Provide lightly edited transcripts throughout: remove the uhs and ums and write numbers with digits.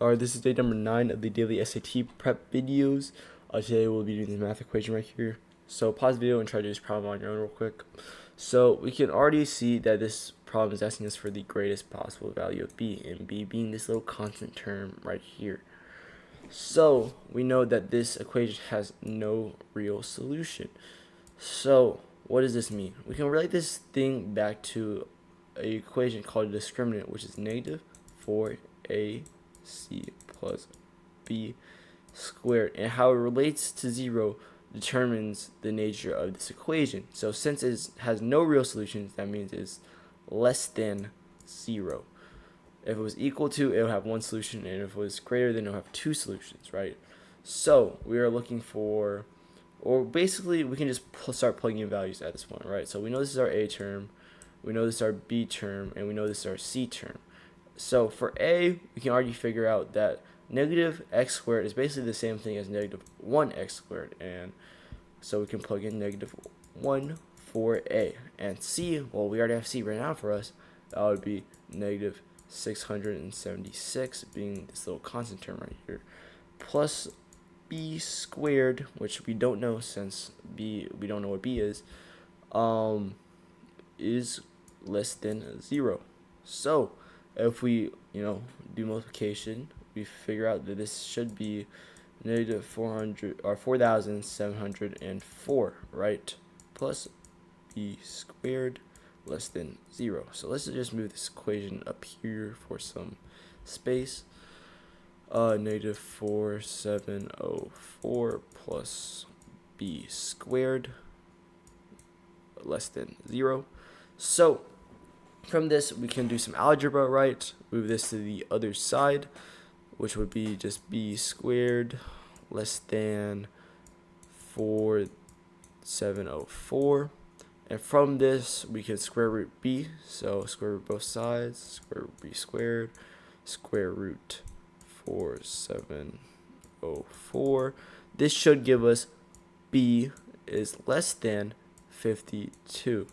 Alright, this is day number 9 of the daily SAT prep videos. Today we'll be doing the math equation right here. So pause the video and try to do this problem on your own real quick. So we can already see that this problem is asking us for the greatest possible value of b, and b being this little constant term right here. So we know that this equation has no real solution. So what does this mean? We can relate this thing back to an equation called a discriminant, which is negative 4ac plus b squared, and how it relates to 0 determines the nature of this equation. So since it has no real solutions, that means it's less than 0. If it was equal to, it would have one solution, and if it was greater, then it would have two solutions, right? So we are looking for, or basically we can just start plugging in values at this point, right? So we know this is our a term, we know this is our b term, and we know this is our c term. So for a, we can already figure out that negative x squared is basically the same thing as negative 1x squared, and so we can plug in negative 1 for a. And c, well, we already have c written out for us. That would be negative 676, being this little constant term right here, plus b squared, which we don't know since b, we don't know what b is less than 0. So if we do multiplication, we figure out that this should be negative 400 or 4,704, right? Plus b squared less than 0. So let's just move this equation up here for some space. Negative 4704 plus b squared less than 0. So from this, we can do some algebra, right? Move this to the other side, which would be just b squared less than 4704. And from this, we can square root b. So square root both sides, square root b squared, square root 4704. This should give us b is less than 52.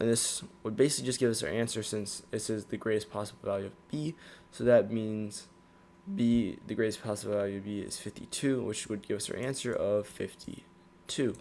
And this would basically just give us our answer, since this is the greatest possible value of b. So that means b, the greatest possible value of b is 52, which would give us our answer of 52.